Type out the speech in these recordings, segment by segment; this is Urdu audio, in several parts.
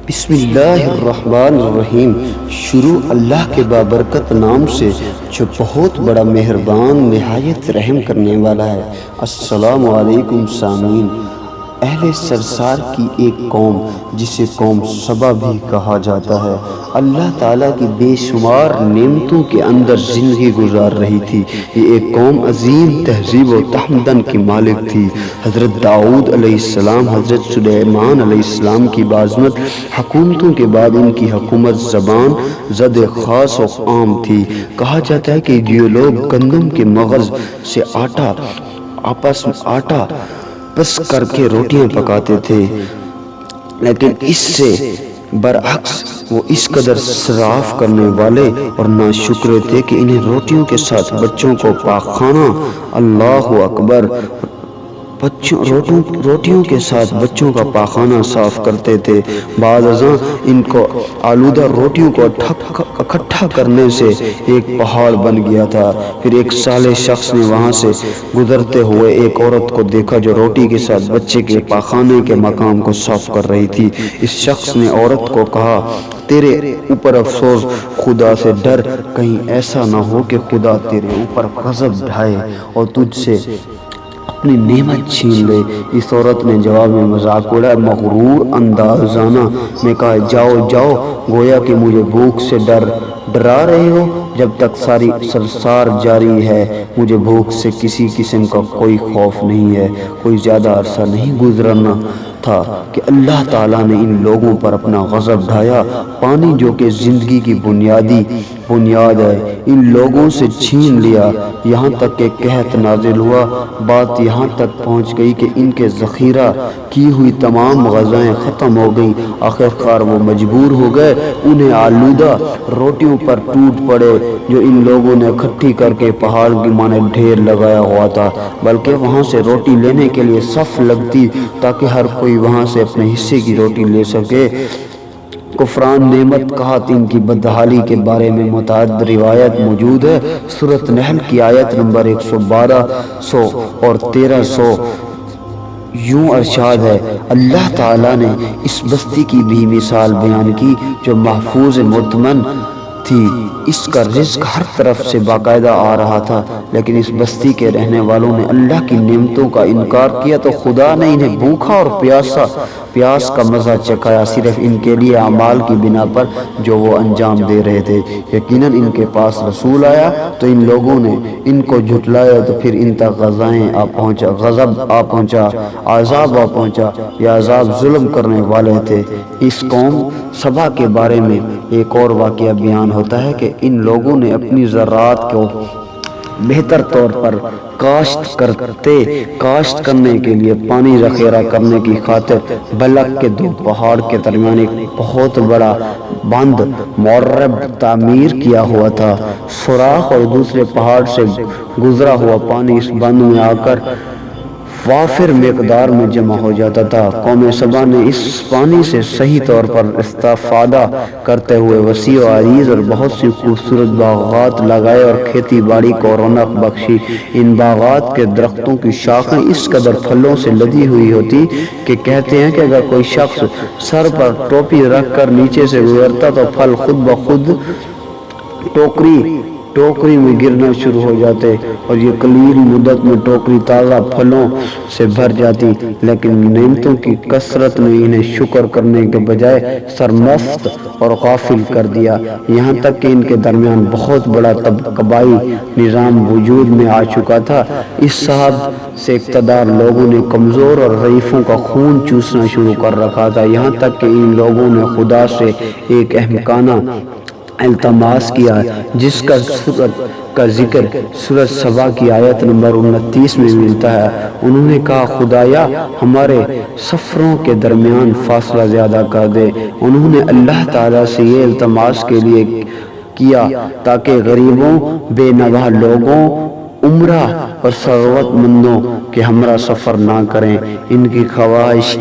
بسم اللہ الرحمن الرحیم۔ شروع اللہ کے بابرکت نام سے جو بہت بڑا مہربان نہایت رحم کرنے والا ہے۔ السلام علیکم سامعین۔ اہل سرسار کی ایک قوم جسے قوم سبا بھی کہا جاتا ہے، اللہ تعالیٰ کی بے شمار نعمتوں کے اندر زندگی گزار رہی تھی۔ یہ ایک قوم عظیم تہذیب و تمدن کی مالک تھی۔ حضرت داؤد علیہ السلام، حضرت سلیمان علیہ السلام کی بازمت حکومتوں کے بعد ان کی حکومت زبان زد خاص و عام تھی۔ کہا جاتا ہے کہ یہ لوگ گندم کے مغز سے آپس میں آٹا پس کر کے روٹیاں پکاتے تھے، لیکن اس سے برعکس وہ اس قدر اسراف کرنے والے اور ناشکرے تھے کہ انہیں روٹیوں کے ساتھ بچوں کو پاکخانہ، اللہ اکبر، روٹیوں کے ساتھ بچوں کا پاخانہ صاف کرتے تھے۔ بعض ازاں ان کو آلودہ روٹیوں کو اکٹھا کرنے سے ایک پہاڑ بن گیا تھا۔ پھر ایک صالح شخص نے وہاں سے گزرتے ہوئے ایک عورت کو دیکھا جو روٹی کے ساتھ بچے کے پاخانے کے مقام کو صاف کر رہی تھی۔ اس شخص نے عورت کو کہا، تیرے اوپر افسوس، خدا سے ڈر، کہیں ایسا نہ ہو کہ خدا تیرے اوپر غضب ڈھائے اور تجھ سے اپنی نعمت چھین لے۔ اس عورت نے جواب میں مذاق اڑایا، مغرور اندازانہ میں کہا، جاؤ جاؤ، گویا کہ مجھے بھوک سے ڈرا رہے ہو۔ جب تک ساری سرسار جاری ہے مجھے بھوک سے کسی قسم کا کوئی خوف نہیں ہے۔ کوئی زیادہ عرصہ نہیں گزرنا تھا کہ اللہ تعالیٰ نے ان لوگوں پر اپنا غضب ڈھایا۔ پانی جو کہ زندگی کی بنیاد ہے، ان لوگوں سے چھین لیا، یہاں تک کہ قحط نازل ہوا۔ بات یہاں تک پہنچ گئی کہ ان کے ذخیرہ کی ہوئی تمام غذائیں ختم ہو گئیں۔ آخرکار وہ مجبور ہو گئے، انہیں آلودہ روٹیوں پر ٹوٹ پڑے جو ان لوگوں نے اکٹھی کر کے پہاڑ کی مانند ڈھیر لگایا ہوا تھا، بلکہ وہاں سے روٹی لینے کے لیے صف لگتی تاکہ ہر کوئی وہاں سے اپنے حصے کی روٹی لے سکے۔ کفران نعمت کہت ان کی بدحالی کے بارے میں متعدد روایت موجود ہے۔ سورۃ نحل کی آیت نمبر 112 اور 1300 یوں ارشاد ہے، اللہ تعالیٰ نے اس بستی کی بھی مثال بیان کی جو محفوظ مطمئن تھی۔ اس کا رزق ہر طرف سے باقاعدہ آ رہا تھا، لیکن اس بستی کے رہنے والوں نے اللہ کی نعمتوں کا انکار کیا تو خدا نے انہیں بھوکا اور پیاس کا مزہ چکھایا، صرف ان کے لیے اعمال کی بنا پر جو وہ انجام دے رہے تھے۔ یقیناً ان کے پاس رسول آیا تو ان لوگوں نے ان کو جھٹلایا، تو پھر ان تک غذب آ پہنچا، عذاب آ پہنچا۔ یہ عذاب ظلم کرنے والے تھے۔ اس قوم سبا کے بارے میں ایک اور واقعہ بیان ہوتا ہے کہ ان لوگوں نے اپنی زراعت کو بہتر طور پر کاشت کرنے کے لیے پانی ذخیرہ کرنے کی خاطر بلک کے دو پہاڑ کے درمیان ایک بہت بڑا بند معرب تعمیر کیا ہوا تھا۔ سوراخ اور دوسرے پہاڑ سے گزرا ہوا پانی اس بند میں آ کر وافر مقدار میں جمع ہو جاتا تھا۔ قوم سبا نے اس پانی سے صحیح طور پر استفادہ کرتے ہوئے وسیع و عریض اور بہت سی خوبصورت باغات لگائے اور کھیتی باڑی کو رونق بخشی۔ ان باغات کے درختوں کی شاخیں اس قدر پھلوں سے لدی ہوئی ہوتی کہ کہتے ہیں کہ اگر کوئی شخص سر پر ٹوپی رکھ کر نیچے سے گزرتا تو پھل خود بخود ٹوکری میں گرنا شروع ہو جاتے اور یہ قلیل مدت میں ٹوکری تازہ پھلوں سے بھر جاتی۔ لیکن نعمتوں کی کثرت نے انہیں شکر کرنے کے بجائے سرمست اور غافل کر دیا، یہاں تک کہ ان کے درمیان بہت بڑا قبائی نظام وجود میں آ چکا تھا۔ اس صاحب سے اقتدار لوگوں نے کمزور اور ضعیفوں کا خون چوسنا شروع کر رکھا تھا، یہاں تک کہ ان لوگوں نے خدا سے ایک احمقانہ التماس کیا جس کا ذکر سورۃ سبا کی آیت نمبر 29 میں ملتا ہے۔ انہوں نے کہا، خدایا ہمارے سفروں کے درمیان فاصلہ زیادہ کر دے۔ انہوں نے اللہ تعالیٰ سے یہ التماس کے لیے کیا تاکہ غریبوں، بے نواح لوگوں عمرہ اور ثروت مندوں کے ہمراہ سفر نہ کریں۔ ان کی خواہش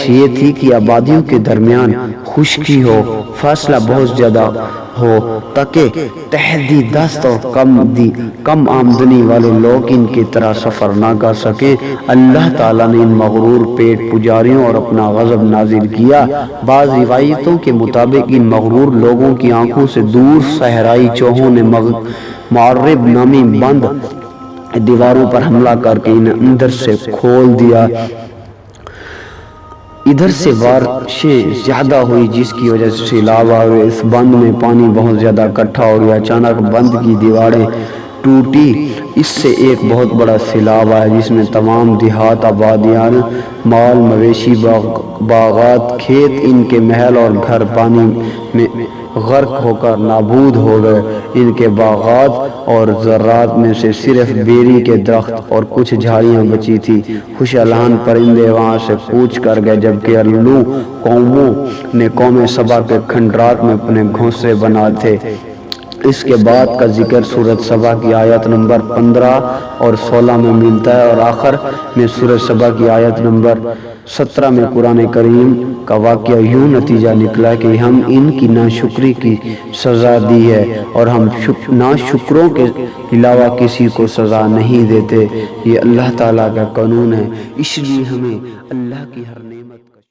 یہ تھی کہ آبادیوں کے درمیان خشکی ہو، فاصلہ بہت زیادہ ہو تاکہ تحدی دست اور کم آمدنی والے لوگ ان کی طرح سفر نہ کر سکیں۔ اللہ تعالیٰ نے ان مغرور پیٹ پجاریوں اور اپنا غضب نازل کیا۔ بعض روایتوں کے مطابق ان مغرور لوگوں کی آنکھوں سے دور صحرائی چوہوں نے معرب نامی بند دیواروں پر حملہ کر کے انہیں اندر سے کھول دیا۔ ادھر سے بارشیں زیادہ ہوئی جس کی وجہ سے سیلاب آ گئے۔ اس بند میں پانی بہت زیادہ اکٹھا ہو گیا۔ اچانک بند کی دیواریں ٹوٹی، اس سے ایک بہت بڑا سیلاب آیا جس میں تمام دیہات، آبادیاں، مال مویشی، باغات، کھیت، ان کے محل اور گھر پانی میں غرق ہو کر نابود ہو گئے۔ ان کے باغات اور زراعت میں سے صرف بیری کے درخت اور کچھ جھاڑیاں بچی تھی۔ خوشحالان پرندے وہاں سے کوچ کر گئے، جبکہ الو قوموں نے قوم سبا کے کھنڈرات میں اپنے گھونسلے بنائے تھے۔ اس کے بعد کا ذکر سورۃ سبا کی آیت نمبر 15 اور 16 میں ملتا ہے، اور آخر میں سورۃ سبا کی آیت نمبر 17 میں قرآن کریم کا واقعہ یوں نتیجہ نکلا کہ ہم ان کی ناشکری کی سزا دی ہے اور ہم ناشکروں کے علاوہ کسی کو سزا نہیں دیتے۔ یہ اللہ تعالیٰ کا قانون ہے، اس لیے ہمیں اللہ کی ہر نعمت